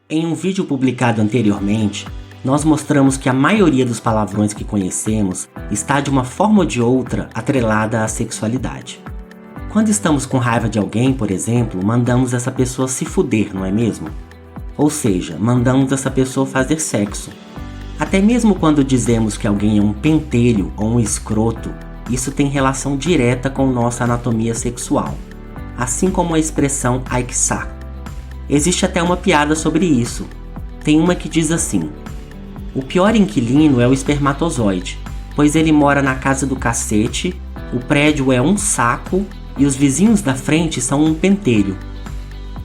Em um vídeo publicado anteriormente, nós mostramos que a maioria dos palavrões que conhecemos está de uma forma ou de outra atrelada à sexualidade. Quando estamos com raiva de alguém, por exemplo, mandamos essa pessoa se fuder, não é mesmo? Ou seja, mandamos essa pessoa fazer sexo. Até mesmo quando dizemos que alguém é um pentelho ou um escroto, isso tem relação direta com nossa anatomia sexual, assim como a expressão ai que saco. Existe até uma piada sobre isso. Tem uma que diz assim: o pior inquilino é o espermatozoide, pois ele mora na casa do cacete, o prédio é um saco e os vizinhos da frente são um pentelho.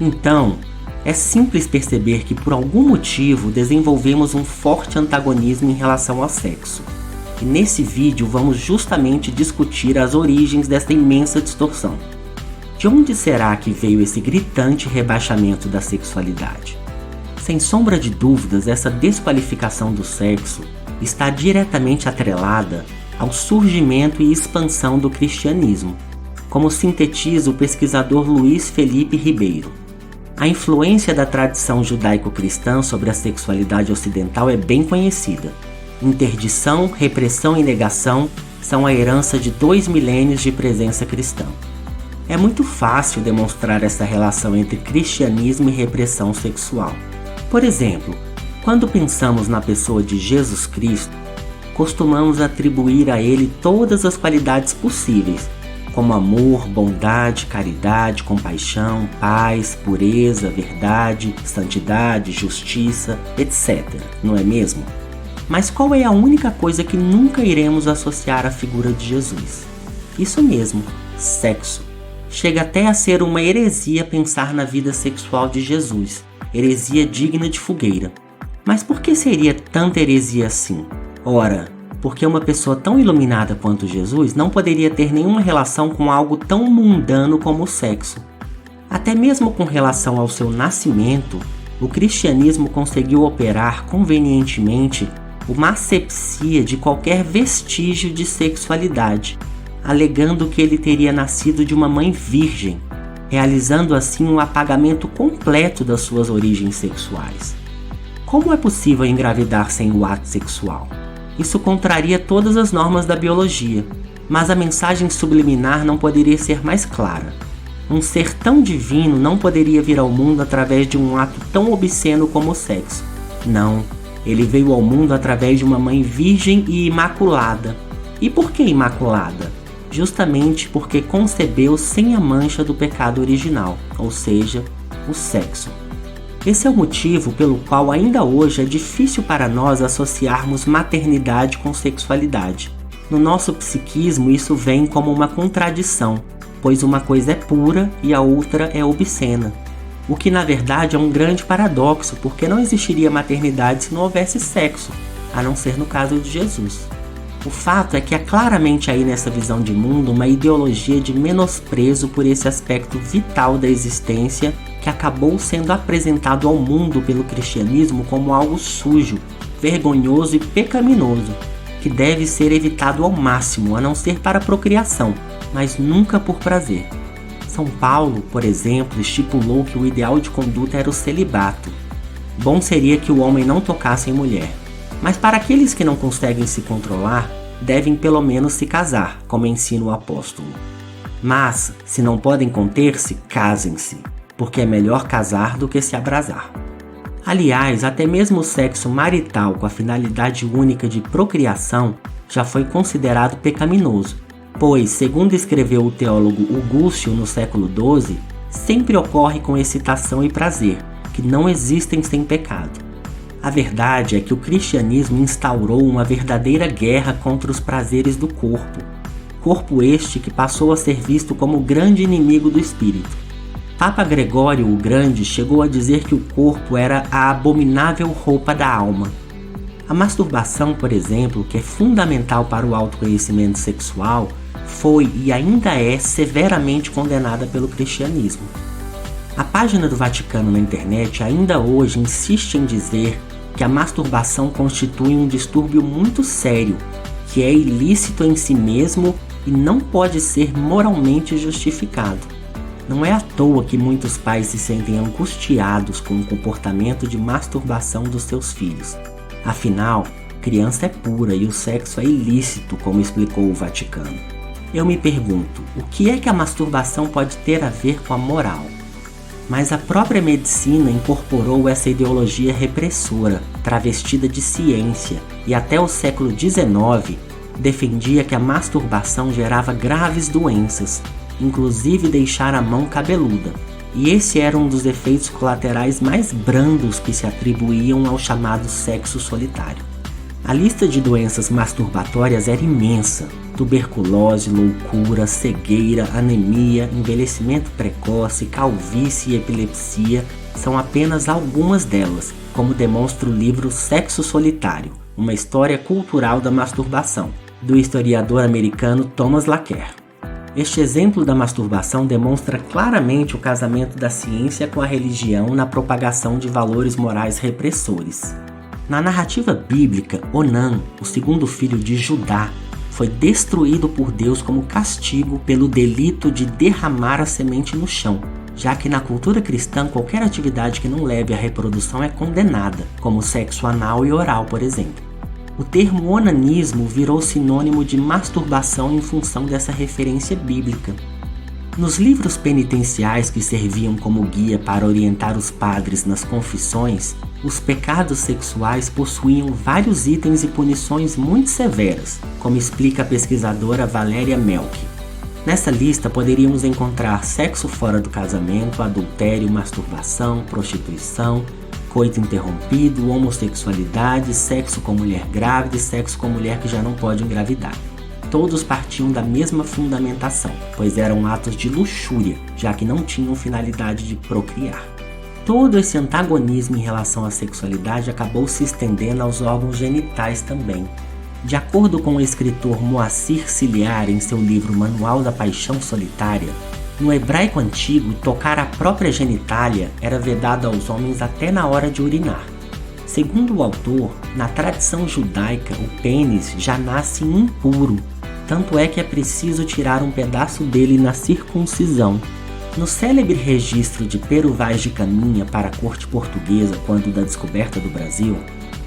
Então, é simples perceber que por algum motivo desenvolvemos um forte antagonismo em relação ao sexo. E nesse vídeo vamos justamente discutir as origens dessa imensa distorção. De onde será que veio esse gritante rebaixamento da sexualidade? Sem sombra de dúvidas, essa desqualificação do sexo está diretamente atrelada ao surgimento e expansão do cristianismo, como sintetiza o pesquisador Luiz Felipe Ribeiro. A influência da tradição judaico-cristã sobre a sexualidade ocidental é bem conhecida. Interdição, repressão e negação são a herança de 2 milênios de presença cristã. É muito fácil demonstrar essa relação entre cristianismo e repressão sexual. Por exemplo, quando pensamos na pessoa de Jesus Cristo, costumamos atribuir a ele todas as qualidades possíveis, como amor, bondade, caridade, compaixão, paz, pureza, verdade, santidade, justiça, etc. Não é mesmo? Mas qual é a única coisa que nunca iremos associar à figura de Jesus? Isso mesmo, sexo. Chega até a ser uma heresia pensar na vida sexual de Jesus, heresia digna de fogueira. Mas por que seria tanta heresia assim? Ora, porque uma pessoa tão iluminada quanto Jesus não poderia ter nenhuma relação com algo tão mundano como o sexo. Até mesmo com relação ao seu nascimento, o cristianismo conseguiu operar convenientemente uma asepsia de qualquer vestígio de sexualidade, alegando que ele teria nascido de uma mãe virgem, realizando assim um apagamento completo das suas origens sexuais. Como é possível engravidar sem o ato sexual? Isso contraria todas as normas da biologia, mas a mensagem subliminar não poderia ser mais clara. Um ser tão divino não poderia vir ao mundo através de um ato tão obsceno como o sexo. Não, ele veio ao mundo através de uma mãe virgem e imaculada. E por que imaculada? Justamente porque concebeu sem a mancha do pecado original, ou seja, o sexo. Esse é o motivo pelo qual ainda hoje é difícil para nós associarmos maternidade com sexualidade. No nosso psiquismo isso vem como uma contradição, pois uma coisa é pura e a outra é obscena. O que na verdade é um grande paradoxo, porque não existiria maternidade se não houvesse sexo, a não ser no caso de Jesus. O fato é que há claramente aí nessa visão de mundo uma ideologia de menosprezo por esse aspecto vital da existência que acabou sendo apresentado ao mundo pelo cristianismo como algo sujo, vergonhoso e pecaminoso, que deve ser evitado ao máximo, a não ser para a procriação, mas nunca por prazer. São Paulo, por exemplo, estipulou que o ideal de conduta era o celibato. Bom seria que o homem não tocasse em mulher. Mas para aqueles que não conseguem se controlar, devem pelo menos se casar, como ensina o apóstolo. Mas, se não podem conter-se, casem-se, porque é melhor casar do que se abrasar. Aliás, até mesmo o sexo marital com a finalidade única de procriação já foi considerado pecaminoso, pois, segundo escreveu o teólogo Hugúcio no século XII, sempre ocorre com excitação e prazer, que não existem sem pecado. A verdade é que o cristianismo instaurou uma verdadeira guerra contra os prazeres do corpo este que passou a ser visto como o grande inimigo do espírito. Papa Gregório o Grande chegou a dizer que o corpo era a abominável roupa da alma. A masturbação, por exemplo, que é fundamental para o autoconhecimento sexual, foi e ainda é severamente condenada pelo cristianismo. A página do Vaticano na internet ainda hoje insiste em dizer que a masturbação constitui um distúrbio muito sério, que é ilícito em si mesmo e não pode ser moralmente justificado. Não é à toa que muitos pais se sentem angustiados com o comportamento de masturbação dos seus filhos. Afinal, criança é pura e o sexo é ilícito, como explicou o Vaticano. Eu me pergunto, o que é que a masturbação pode ter a ver com a moral? Mas a própria medicina incorporou essa ideologia repressora, travestida de ciência, e até o século XIX defendia que a masturbação gerava graves doenças, inclusive deixar a mão cabeluda. E esse era um dos efeitos colaterais mais brandos que se atribuíam ao chamado sexo solitário. A lista de doenças masturbatórias era imensa: tuberculose, loucura, cegueira, anemia, envelhecimento precoce, calvície e epilepsia são apenas algumas delas, como demonstra o livro Sexo Solitário, uma história cultural da masturbação, do historiador americano Thomas Laqueur. Este exemplo da masturbação demonstra claramente o casamento da ciência com a religião na propagação de valores morais repressores. Na narrativa bíblica, Onã, o segundo filho de Judá, foi destruído por Deus como castigo pelo delito de derramar a semente no chão, já que na cultura cristã qualquer atividade que não leve à reprodução é condenada, como sexo anal e oral, por exemplo. O termo onanismo virou sinônimo de masturbação em função dessa referência bíblica. Nos livros penitenciais que serviam como guia para orientar os padres nas confissões, os pecados sexuais possuíam vários itens e punições muito severas, como explica a pesquisadora Valéria Melk. Nessa lista poderíamos encontrar sexo fora do casamento, adultério, masturbação, prostituição, coito interrompido, homossexualidade, sexo com mulher grávida e sexo com mulher que já não pode engravidar. Todos partiam da mesma fundamentação, pois eram atos de luxúria, já que não tinham finalidade de procriar. Todo esse antagonismo em relação à sexualidade acabou se estendendo aos órgãos genitais também. De acordo com o escritor Moacir Ciliar em seu livro Manual da Paixão Solitária, no hebraico antigo, tocar a própria genitália era vedado aos homens até na hora de urinar. Segundo o autor, na tradição judaica, o pênis já nasce impuro, tanto é que é preciso tirar um pedaço dele na circuncisão. No célebre registro de Pero Vaz de Caminha para a corte portuguesa quando da descoberta do Brasil,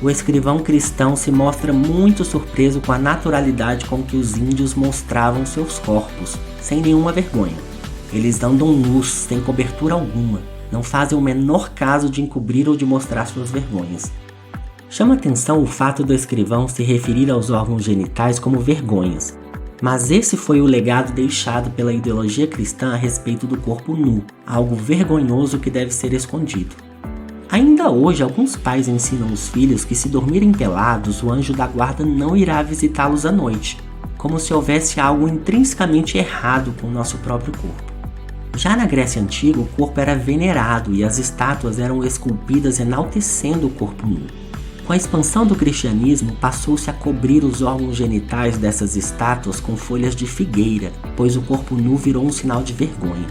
o escrivão cristão se mostra muito surpreso com a naturalidade com que os índios mostravam seus corpos, sem nenhuma vergonha. Eles andam nus, sem cobertura alguma, não fazem o menor caso de encobrir ou de mostrar suas vergonhas. Chama atenção o fato do escrivão se referir aos órgãos genitais como vergonhas, mas esse foi o legado deixado pela ideologia cristã a respeito do corpo nu, algo vergonhoso que deve ser escondido. Ainda hoje, alguns pais ensinam os filhos que se dormirem pelados, o anjo da guarda não irá visitá-los à noite, como se houvesse algo intrinsecamente errado com o nosso próprio corpo. Já na Grécia Antiga, o corpo era venerado e as estátuas eram esculpidas enaltecendo o corpo nu. Com a expansão do cristianismo, passou-se a cobrir os órgãos genitais dessas estátuas com folhas de figueira, pois o corpo nu virou um sinal de vergonha.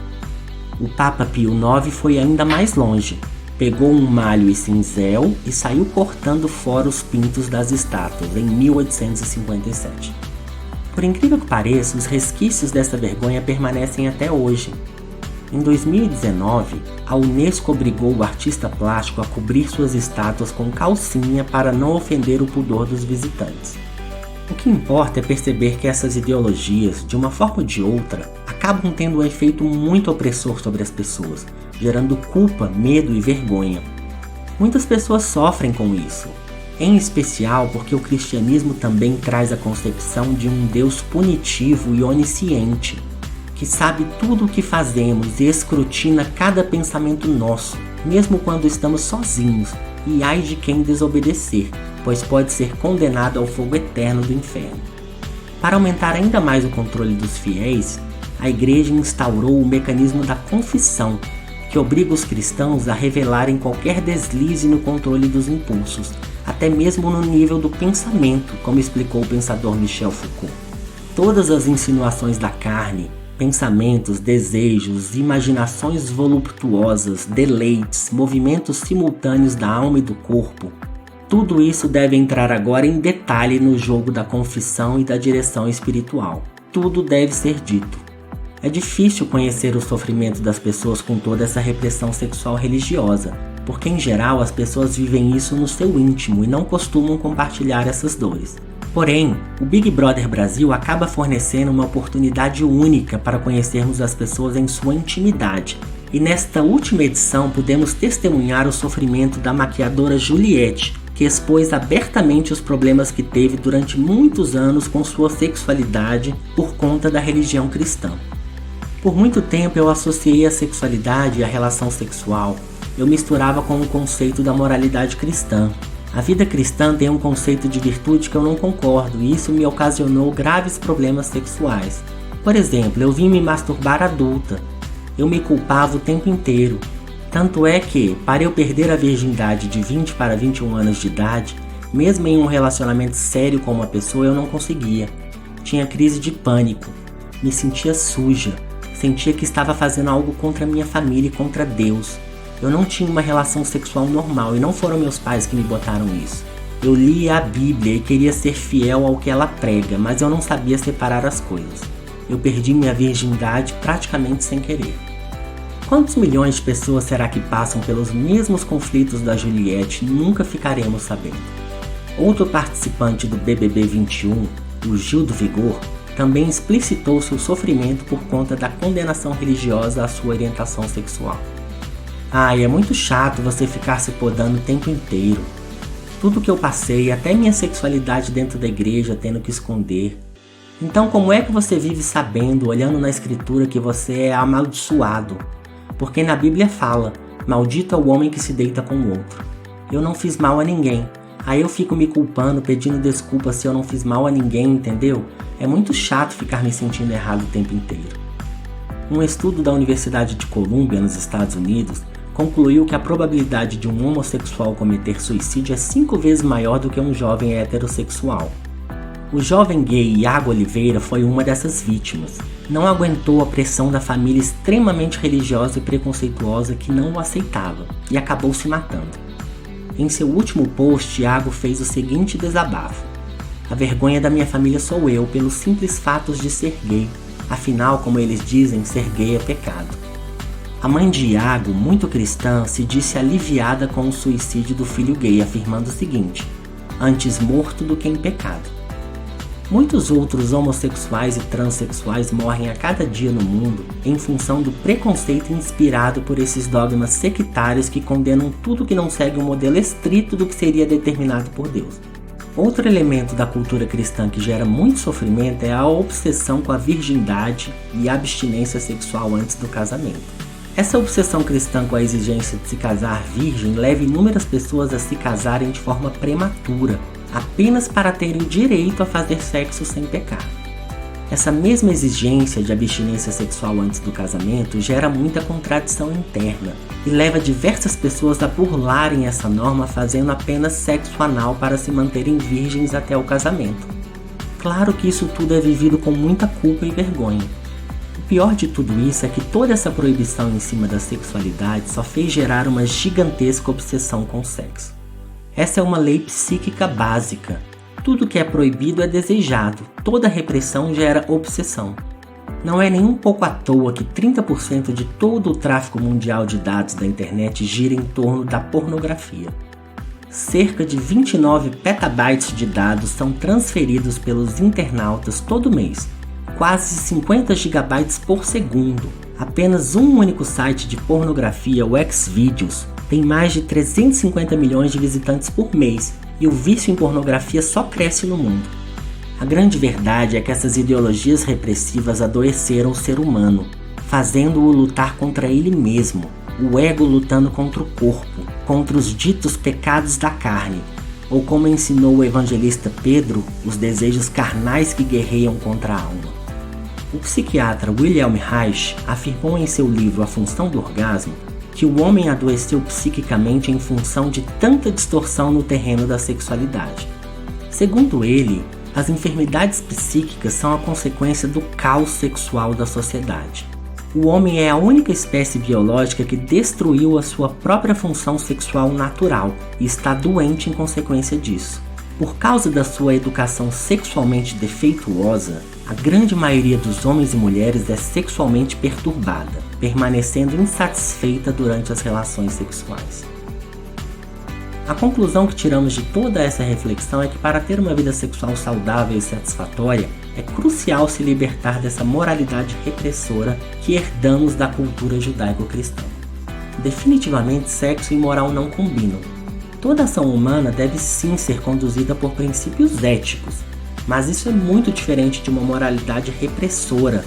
O Papa Pio IX foi ainda mais longe. Pegou um malho e cinzel e saiu cortando fora os pintos das estátuas, em 1857. Por incrível que pareça, os resquícios dessa vergonha permanecem até hoje. Em 2019, a Unesco obrigou o artista plástico a cobrir suas estátuas com calcinha para não ofender o pudor dos visitantes. O que importa é perceber que essas ideologias, de uma forma ou de outra, acabam tendo um efeito muito opressor sobre as pessoas, gerando culpa, medo e vergonha. Muitas pessoas sofrem com isso, em especial porque o cristianismo também traz a concepção de um Deus punitivo e onisciente, que sabe tudo o que fazemos e escrutina cada pensamento nosso, mesmo quando estamos sozinhos, e ai de quem desobedecer, pois pode ser condenado ao fogo eterno do inferno. Para aumentar ainda mais o controle dos fiéis, a Igreja instaurou o mecanismo da confissão, que obriga os cristãos a revelarem qualquer deslize no controle dos impulsos, até mesmo no nível do pensamento, como explicou o pensador Michel Foucault. Todas as insinuações da carne, pensamentos, desejos, imaginações voluptuosas, deleites, movimentos simultâneos da alma e do corpo, tudo isso deve entrar agora em detalhe no jogo da confissão e da direção espiritual. Tudo deve ser dito. É difícil conhecer o sofrimento das pessoas com toda essa repressão sexual religiosa, porque em geral as pessoas vivem isso no seu íntimo e não costumam compartilhar essas dores. Porém, o Big Brother Brasil acaba fornecendo uma oportunidade única para conhecermos as pessoas em sua intimidade. E nesta última edição pudemos testemunhar o sofrimento da maquiadora Juliette, que expôs abertamente os problemas que teve durante muitos anos com sua sexualidade por conta da religião cristã. Por muito tempo eu associei a sexualidade e a relação sexual. Eu misturava com o conceito da moralidade cristã. A vida cristã tem um conceito de virtude que eu não concordo e isso me ocasionou graves problemas sexuais. Por exemplo, eu vim me masturbar adulta. Eu me culpava o tempo inteiro. Tanto é que, para eu perder a virgindade de 20 para 21 anos de idade, mesmo em um relacionamento sério com uma pessoa, eu não conseguia. Tinha crise de pânico. Me sentia suja. Sentia que estava fazendo algo contra minha família e contra Deus. Eu não tinha uma relação sexual normal e não foram meus pais que me botaram isso. Eu lia a Bíblia e queria ser fiel ao que ela prega, mas eu não sabia separar as coisas. Eu perdi minha virgindade praticamente sem querer. Quantos milhões de pessoas será que passam pelos mesmos conflitos da Juliette? Nunca ficaremos sabendo. Outro participante do BBB 21, o Gil do Vigor, também explicitou seu sofrimento por conta da condenação religiosa à sua orientação sexual. Ai, é muito chato você ficar se podando o tempo inteiro. Tudo que eu passei, até minha sexualidade dentro da igreja, tendo que esconder. Então como é que você vive sabendo, olhando na escritura, que você é amaldiçoado? Porque na Bíblia fala, maldito é o homem que se deita com o outro. Eu não fiz mal a ninguém. Aí eu fico me culpando, pedindo desculpa se eu não fiz mal a ninguém, entendeu? É muito chato ficar me sentindo errado o tempo inteiro. Um estudo da Universidade de Colômbia, nos Estados Unidos, concluiu que a probabilidade de um homossexual cometer suicídio é 5 vezes maior do que um jovem heterossexual. O jovem gay Iago Oliveira foi uma dessas vítimas. Não aguentou a pressão da família extremamente religiosa e preconceituosa que não o aceitava e acabou se matando. Em seu último post, Iago fez o seguinte desabafo: a vergonha da minha família sou eu pelos simples fatos de ser gay. Afinal, como eles dizem, ser gay é pecado. A mãe de Iago, muito cristã, se disse aliviada com o suicídio do filho gay, afirmando o seguinte: antes morto do que em pecado. Muitos outros homossexuais e transexuais morrem a cada dia no mundo em função do preconceito inspirado por esses dogmas sectários que condenam tudo que não segue um modelo estrito do que seria determinado por Deus. Outro elemento da cultura cristã que gera muito sofrimento é a obsessão com a virgindade e a abstinência sexual antes do casamento. Essa obsessão cristã com a exigência de se casar virgem leva inúmeras pessoas a se casarem de forma prematura, apenas para terem o direito a fazer sexo sem pecar. Essa mesma exigência de abstinência sexual antes do casamento gera muita contradição interna e leva diversas pessoas a burlarem essa norma fazendo apenas sexo anal para se manterem virgens até o casamento. Claro que isso tudo é vivido com muita culpa e vergonha. O pior de tudo isso é que toda essa proibição em cima da sexualidade só fez gerar uma gigantesca obsessão com o sexo. Essa é uma lei psíquica básica. Tudo que é proibido é desejado, toda repressão gera obsessão. Não é nem um pouco à toa que 30% de todo o tráfego mundial de dados da internet gira em torno da pornografia. Cerca de 29 petabytes de dados são transferidos pelos internautas todo mês, quase 50 gigabytes por segundo. Apenas um único site de pornografia, o Xvideos, tem mais de 350 milhões de visitantes por mês e o vício em pornografia só cresce no mundo. A grande verdade é que essas ideologias repressivas adoeceram o ser humano, fazendo-o lutar contra ele mesmo, o ego lutando contra o corpo, contra os ditos pecados da carne, ou como ensinou o evangelista Pedro, os desejos carnais que guerreiam contra a alma. O psiquiatra Wilhelm Reich afirmou em seu livro A Função do Orgasmo que o homem adoeceu psiquicamente em função de tanta distorção no terreno da sexualidade. Segundo ele, as enfermidades psíquicas são a consequência do caos sexual da sociedade. O homem é a única espécie biológica que destruiu a sua própria função sexual natural e está doente em consequência disso. Por causa da sua educação sexualmente defeituosa, A grande maioria dos homens e mulheres é sexualmente perturbada, permanecendo insatisfeita durante as relações sexuais. A conclusão que tiramos de toda essa reflexão é que para ter uma vida sexual saudável e satisfatória, é crucial se libertar dessa moralidade repressora que herdamos da cultura judaico-cristã. Definitivamente, sexo e moral não combinam. Toda ação humana deve sim ser conduzida por princípios éticos, mas isso é muito diferente de uma moralidade repressora,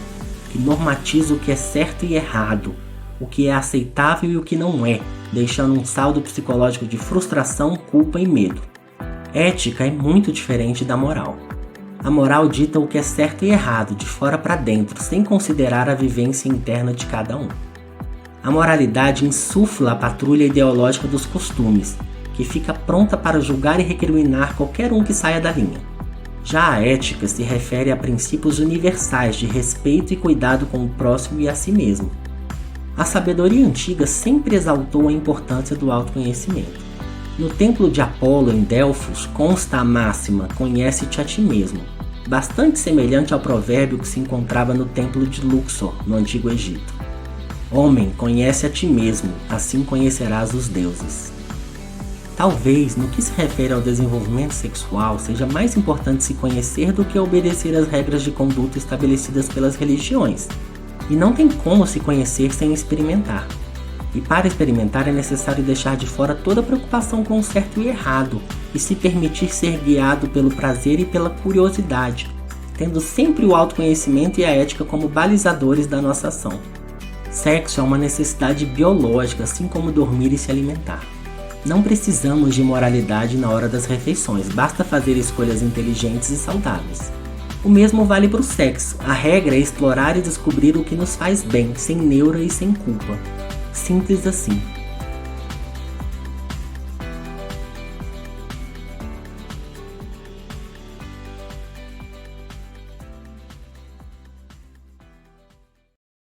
que normatiza o que é certo e errado, o que é aceitável e o que não é, deixando um saldo psicológico de frustração, culpa e medo. Ética é muito diferente da moral. A moral dita o que é certo e errado, de fora para dentro, sem considerar a vivência interna de cada um. A moralidade insufla a patrulha ideológica dos costumes, que fica pronta para julgar e recriminar qualquer um que saia da linha. Já a ética se refere a princípios universais de respeito e cuidado com o próximo e a si mesmo. A sabedoria antiga sempre exaltou a importância do autoconhecimento. No templo de Apolo, em Delfos, consta a máxima "conhece-te a ti mesmo", bastante semelhante ao provérbio que se encontrava no templo de Luxor, no Antigo Egito. Homem, conhece a ti mesmo, assim conhecerás os deuses. Talvez, no que se refere ao desenvolvimento sexual, seja mais importante se conhecer do que obedecer às regras de conduta estabelecidas pelas religiões. E não tem como se conhecer sem experimentar. E para experimentar é necessário deixar de fora toda preocupação com o certo e errado e se permitir ser guiado pelo prazer e pela curiosidade, tendo sempre o autoconhecimento e a ética como balizadores da nossa ação. Sexo é uma necessidade biológica, assim como dormir e se alimentar. Não precisamos de moralidade na hora das refeições, basta fazer escolhas inteligentes e saudáveis. O mesmo vale para o sexo. A regra é explorar e descobrir o que nos faz bem, sem neura e sem culpa. Simples assim.